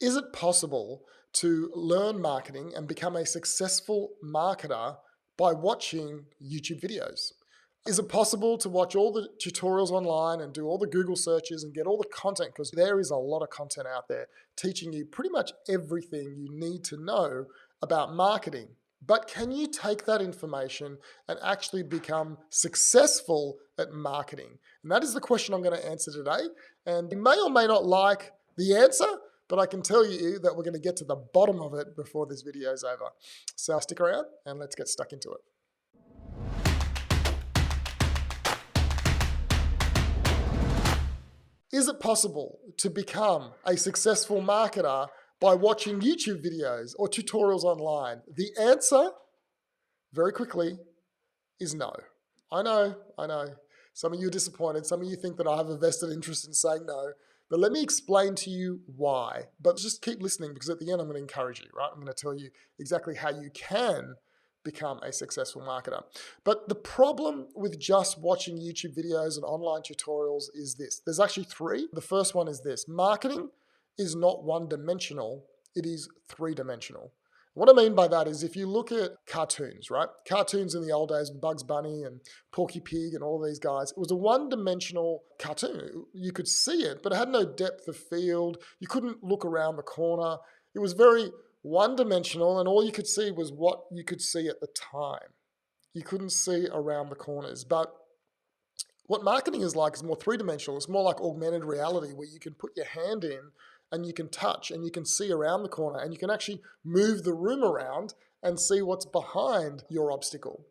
Is it possible to learn marketing and become a successful marketer by watching YouTube videos? Is it possible to watch all the tutorials online and do all the Google searches and get all the content? Because there is a lot of content out there teaching you pretty much everything you need to know about marketing. But can you take that information and actually become successful at marketing? And that is the question I'm going to answer today. And you may or may not like the answer, but I can tell you that we're going to get to the bottom of it before this video is over. So stick around and let's get stuck into it. Is it possible to become a successful marketer by watching YouTube videos or tutorials online? The answer, very quickly, is no. I know. Some of you are disappointed. Some of you think that I have a vested interest in saying no. But let me explain to you why. But just keep listening, because at the end I'm going to encourage you, right? I'm going to tell you exactly how you can become a successful marketer. But the problem with just watching YouTube videos and online tutorials is this. There's actually three. The first one is this. Marketing is not one-dimensional. It is three-dimensional. What I mean by that is if you look at cartoons, right? Cartoons in the old days with Bugs Bunny and Porky Pig and all these guys, it was a one-dimensional cartoon. You could see it, but it had no depth of field. You couldn't look around the corner. It was very one-dimensional, and all you could see was what you could see at the time. You couldn't see around the corners. But what marketing is like is more three-dimensional. It's more like augmented reality, where you can put your hand in and you can touch and you can see around the corner and you can actually move the room around and see what's behind your obstacle.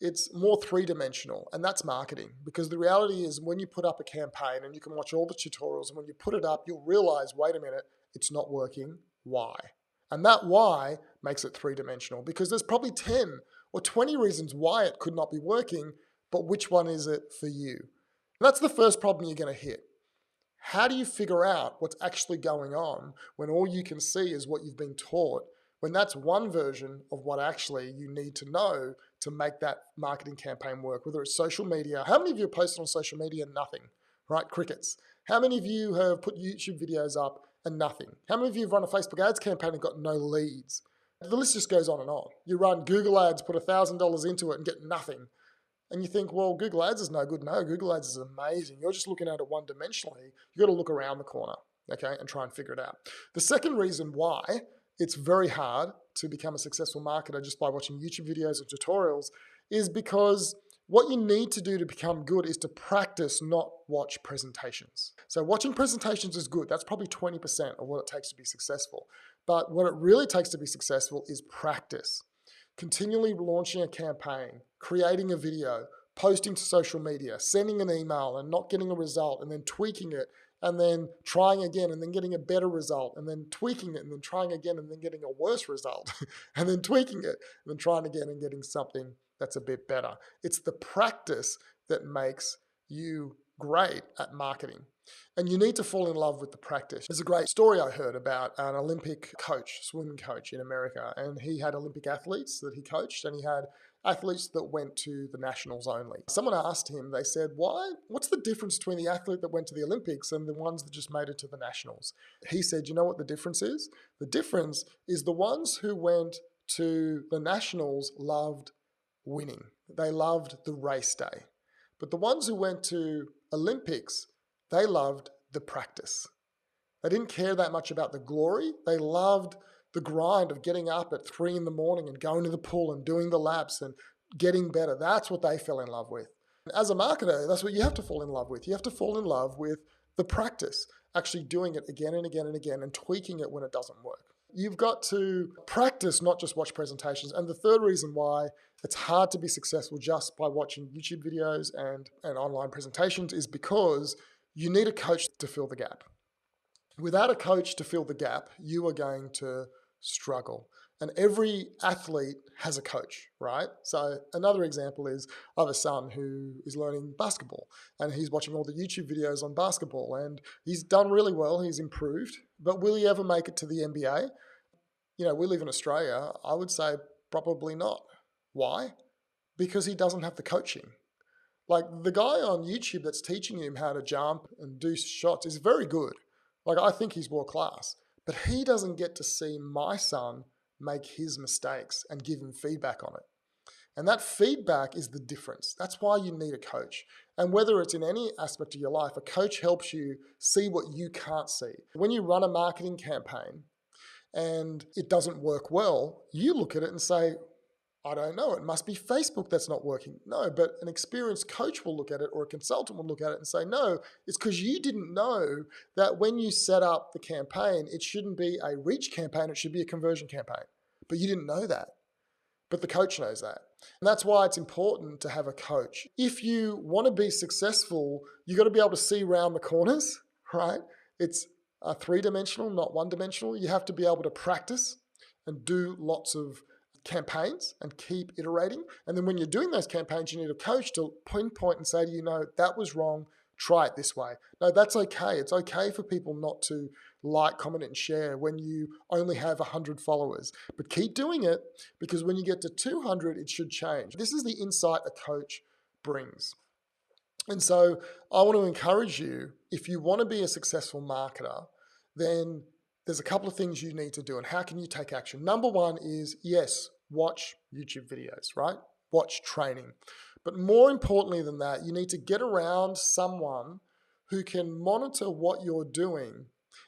It's more three-dimensional, and that's marketing, because the reality is when you put up a campaign and you can watch all the tutorials, and when you put it up, you'll realize, wait a minute, it's not working. Why? And that why makes it three-dimensional, because there's probably 10 or 20 reasons why it could not be working, but which one is it for you? And that's the first problem you're going to hit. How do you figure out what's actually going on when all you can see is what you've been taught, when that's one version of what actually you need to know to make that marketing campaign work, whether it's social media? How many of you are posting on social media? Nothing, right? Crickets. How many of you have put YouTube videos up and nothing? How many of you have run a Facebook ads campaign and got no leads? The list just goes on and on. You run Google ads, put $1,000 into it and get nothing. And you think, well, Google Ads is no good. No, Google Ads is amazing. You're just looking at it one-dimensionally. You've got to look around the corner, okay, and try and figure it out. The second reason why it's very hard to become a successful marketer just by watching YouTube videos or tutorials is because what you need to do to become good is to practice, not watch presentations. So watching presentations is good. That's probably 20% of what it takes to be successful. But what it really takes to be successful is practice. Continually launching a campaign, creating a video, posting to social media, sending an email and not getting a result, and then tweaking it, and then trying again and then getting a better result, and then tweaking it and then trying again and then getting a worse result, and then tweaking it and then trying again and getting something that's a bit better. It's the practice that makes you great at marketing. And you need to fall in love with the practice. There's a great story I heard about an Olympic coach, swimming coach in America, and he had Olympic athletes that he coached, and he had athletes that went to the nationals only. Someone asked him, they said, what's the difference between the athlete that went to the Olympics and the ones that just made it to the nationals? He said, you know what the difference is? The difference is the ones who went to the nationals loved winning. They loved the race day. But the ones who went to Olympics, they loved the practice. They didn't care that much about the glory. They loved the grind of getting up at 3 in the morning and going to the pool and doing the laps and getting better. That's what they fell in love with. As a marketer, that's what you have to fall in love with. You have to fall in love with the practice, actually doing it again and again and again and tweaking it when it doesn't work. You've got to practice, not just watch presentations. And the third reason why it's hard to be successful just by watching YouTube videos and online presentations is because you need a coach to fill the gap. Without a coach to fill the gap, you are going to struggle. And every athlete has a coach, right? So another example is I have a son who is learning basketball, and he's watching all the YouTube videos on basketball, and he's done really well. He's improved, but will he ever make it to the NBA? You know, we live in Australia. I would say probably not. Why? Because he doesn't have the coaching. Like the guy on YouTube that's teaching him how to jump and do shots is very good. Like I think he's world class, but he doesn't get to see my son make his mistakes and give him feedback on it. And that feedback is the difference. That's why you need a coach. And whether it's in any aspect of your life, a coach helps you see what you can't see. When you run a marketing campaign and it doesn't work well, you look at it and say, I don't know, it must be Facebook that's not working. No, but an experienced coach will look at it, or a consultant will look at it and say, no, it's because you didn't know that when you set up the campaign, it shouldn't be a reach campaign, it should be a conversion campaign. But you didn't know that. But the coach knows that. And that's why it's important to have a coach. If you want to be successful, you've got to be able to see around the corners, right? It's three-dimensional, not one-dimensional. You have to be able to practice and do lots of campaigns and keep iterating. And then when you're doing those campaigns, you need a coach to pinpoint and say to you, no, that was wrong. Try it this way. No, that's okay. It's okay for people not to like, comment, and share when you only have 100 followers. But keep doing it, because when you get to 200, it should change. This is the insight a coach brings. And so I want to encourage you, if you want to be a successful marketer, then there's a couple of things you need to do. And how can you take action? Number one is, yes, watch YouTube videos, right? Watch training. But more importantly than that, you need to get around someone who can monitor what you're doing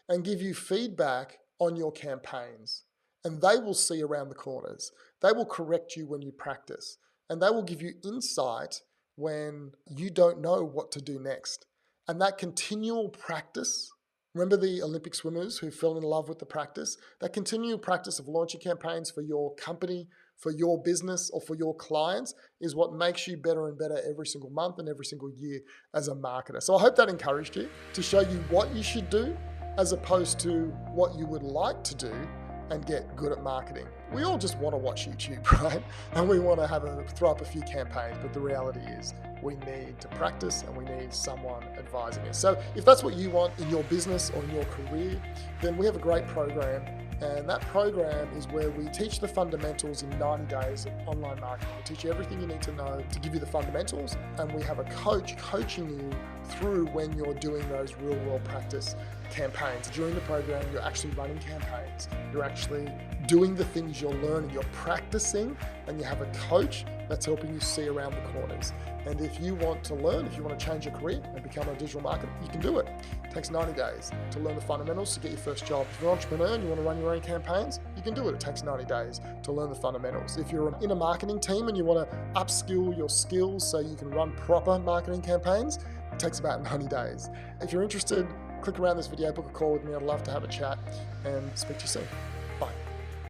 and give you feedback on your campaigns. And they will see around the corners. They will correct you when you practice. And they will give you insight when you don't know what to do next. And that continual practice, remember the Olympic swimmers who fell in love with the practice? That continual practice of launching campaigns for your company, for your business, or for your clients is what makes you better and better every single month and every single year as a marketer. So I hope that encouraged you to show you what you should do as opposed to what you would like to do and get good at marketing. We all just want to watch YouTube, right? And we want to throw up a few campaigns, but the reality is we need to practice and we need someone advising us. So if that's what you want in your business or in your career, then we have a great program. And that program is where we teach the fundamentals in 90 days of online marketing. We teach you everything you need to know to give you the fundamentals. And we have a coach coaching you through when you're doing those real world practice campaigns. During the program, you're actually running campaigns. You're actually doing the things you're learning. You're practicing, and you have a coach that's helping you see around the corners. And if you want to learn, if you want to change your career and become a digital marketer, you can do it. It takes 90 days to learn the fundamentals to get your first job. If you're an entrepreneur and you want to run your own campaigns, you can do it. It takes 90 days to learn the fundamentals. If you're in a marketing team and you want to upskill your skills so you can run proper marketing campaigns, it takes about 90 days. If you're interested, click around this video, book a call with me. I'd love to have a chat and speak to you soon.